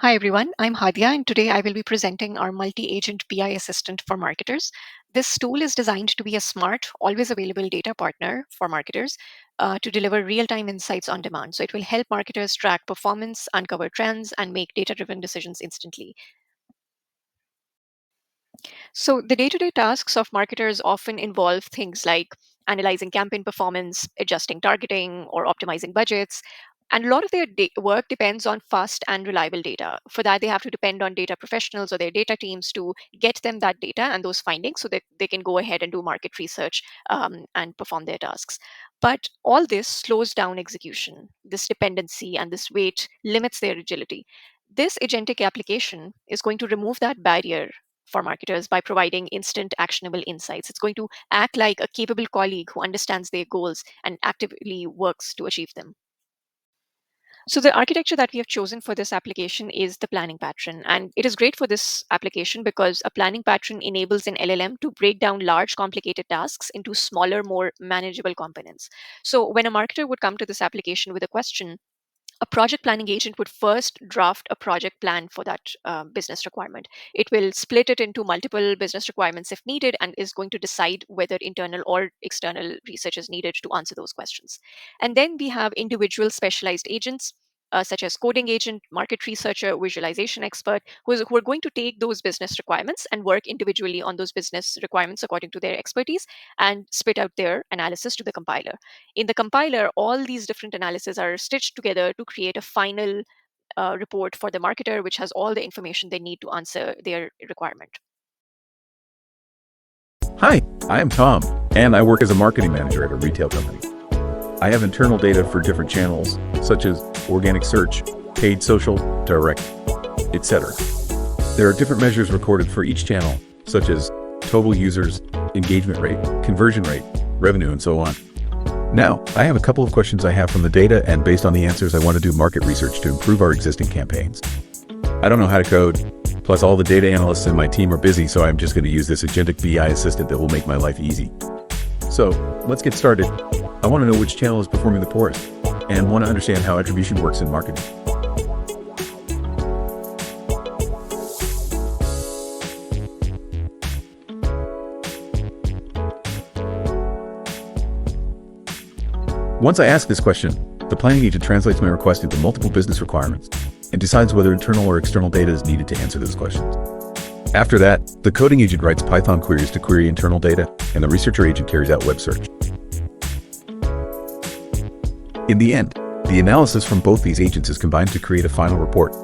Hi everyone, I'm Hadia, and today I will be presenting our multi-agent BI assistant for marketers. This tool is designed to be a smart, always available data partner for marketers to deliver real-time insights on demand. So it will help marketers track performance, uncover trends, and make data-driven decisions instantly. So, the day to day tasks of marketers often involve things like analyzing campaign performance, adjusting targeting, or optimizing budgets. And a lot of their work depends on fast and reliable data. For that, they have to depend on data professionals or their data teams to get them that data and those findings so that they can go ahead and do market research and perform their tasks. But all this slows down execution. This dependency and this weight limits their agility. This agentic application is going to remove that barrier for marketers by providing instant actionable insights. It's going to act like a capable colleague who understands their goals and actively works to achieve them. So, the architecture that we have chosen for this application is the planning pattern. And it is great for this application because a planning pattern enables an LLM to break down large, complicated tasks into smaller, more manageable components. So, when a marketer would come to this application with a question, a project planning agent would first draft a project plan for that business requirement. It will split it into multiple business requirements if needed and is going to decide whether internal or external research is needed to answer those questions. And then we have individual specialized agents. Such as coding agent, market researcher, visualization expert, who are going to take those business requirements and work individually on those business requirements according to their expertise and spit out their analysis to the compiler. In the compiler, all these different analyses are stitched together to create a final report for the marketer, which has all the information they need to answer their requirement. Hi, I am Tom, and I work as a marketing manager at a retail company. I have internal data for different channels, such as organic search, paid social, direct, etc. There are different measures recorded for each channel, such as total users, engagement rate, conversion rate, revenue, and so on. Now, I have a couple of questions I have from the data, and based on the answers, I want to do market research to improve our existing campaigns. I don't know how to code, plus all the data analysts in my team are busy, so I'm just going to use this agentic BI assistant that will make my life easy. So, let's get started. I want to know which channel is performing the poorest, and want to understand how attribution works in marketing. Once I ask this question, the planning agent translates my request into multiple business requirements and decides whether internal or external data is needed to answer those questions. After that, the coding agent writes Python queries to query internal data, and the researcher agent carries out web search. In the end, the analysis from both these agents is combined to create a final report.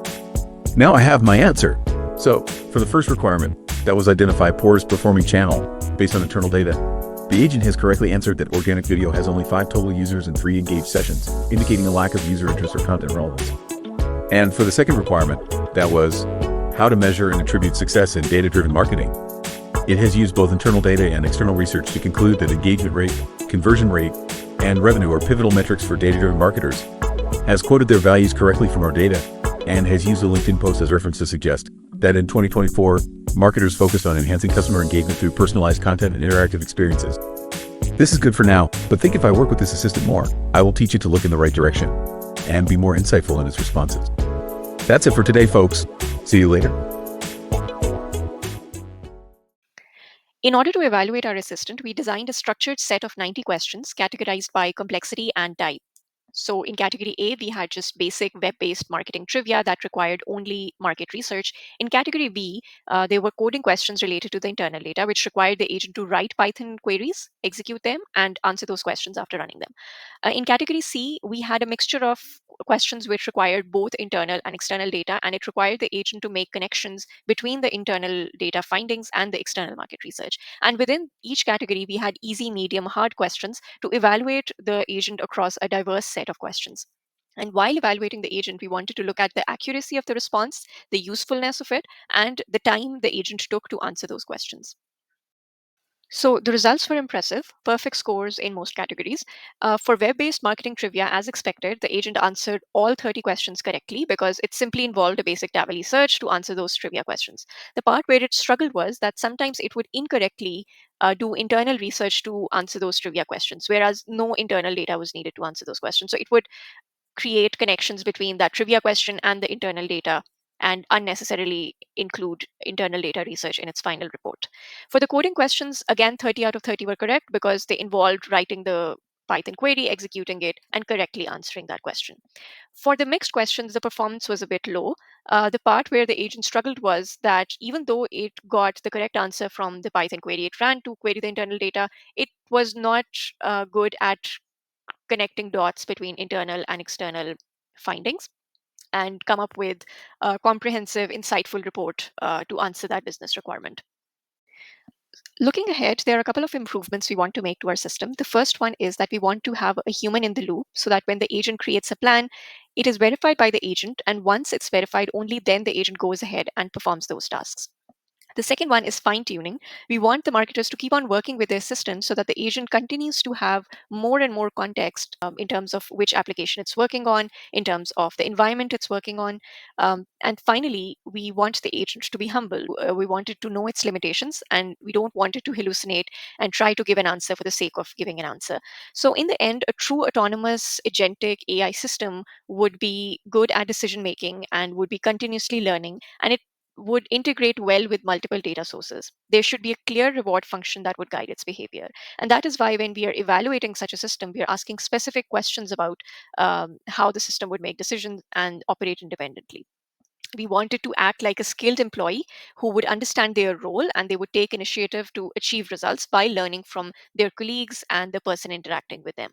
Now I have my answer. So, for the first requirement, that was identify poorest performing channel based on internal data, the agent has correctly answered that organic video has only 5 total users and 3 engaged sessions, indicating a lack of user interest or content relevance. And for the second requirement, that was how to measure and attribute success in data-driven marketing. It has used both internal data and external research to conclude that engagement rate, conversion rate, and revenue are pivotal metrics for data-driven marketers, has quoted their values correctly from our data, and has used a LinkedIn post as reference to suggest that in 2024, marketers focused on enhancing customer engagement through personalized content and interactive experiences. This is good for now, but think if I work with this assistant more, I will teach it to look in the right direction and be more insightful in its responses. That's it for today, folks. See you later. In order to evaluate our assistant, we designed a structured set of 90 questions categorized by complexity and type. So in category A, we had just basic web-based marketing trivia that required only market research. In category B, there were coding questions related to the internal data, which required the agent to write Python queries, execute them, and answer those questions after running them. In category C, we had a mixture of questions which required both internal and external data, and it required the agent to make connections between the internal data findings and the external market research. And within each category, we had easy, medium, hard questions to evaluate the agent across a diverse set of questions. And while evaluating the agent, we wanted to look at the accuracy of the response, the usefulness of it, and the time the agent took to answer those questions. So the results were impressive, perfect scores in most categories. For web based marketing trivia, as expected, the agent answered all 30 questions correctly because it simply involved a basic Tavali search to answer those trivia questions. The part where it struggled was that sometimes it would incorrectly do internal research to answer those trivia questions, whereas no internal data was needed to answer those questions. So it would create connections between that trivia question and the internal data and unnecessarily include internal data research in its final report. For the coding questions, again, 30 out of 30 were correct because they involved writing the Python query, executing it, and correctly answering that question. For the mixed questions, the performance was a bit low. The part where the agent struggled was that even though it got the correct answer from the Python query it ran to query the internal data, it was not good at connecting dots between internal and external findings and come up with a comprehensive, insightful report to answer that business requirement. Looking ahead, there are a couple of improvements we want to make to our system. The first one is that we want to have a human in the loop so that when the agent creates a plan, it is verified by the agent. And once it's verified, only then the agent goes ahead and performs those tasks. The second one is fine tuning. We want the marketers to keep on working with their system so that the agent continues to have more and more context in terms of which application it's working on, in terms of the environment it's working on. And finally, we want the agent to be humble. We want it to know its limitations and we don't want it to hallucinate and try to give an answer for the sake of giving an answer. So, in the end, a true autonomous agentic AI system would be good at decision making and would be continuously learning. And it would integrate well with multiple data sources. There should be a clear reward function that would guide its behavior. And that is why, when we are evaluating such a system, we are asking specific questions about how the system would make decisions and operate independently. We wanted to act like a skilled employee who would understand their role and they would take initiative to achieve results by learning from their colleagues and the person interacting with them.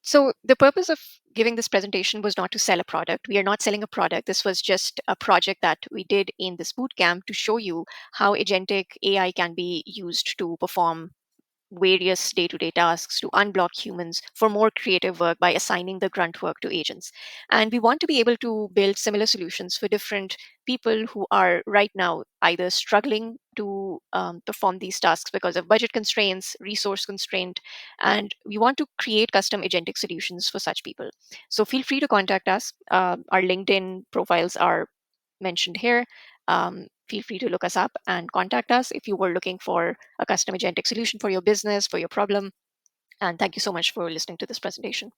So, the purpose of giving this presentation was not to sell a product. We are not selling a product. This was just a project that we did in this boot camp to show you how agentic AI can be used to perform various day to day tasks, to unblock humans for more creative work by assigning the grunt work to agents. And we want to be able to build similar solutions for different people who are right now either struggling to perform these tasks because of budget constraints, resource constraint, and we want to create custom agentic solutions for such people. So feel free to contact us. Our LinkedIn profiles are mentioned here. Feel free to look us up and contact us if you were looking for a custom agentic solution for your business, for your problem. And thank you so much for listening to this presentation.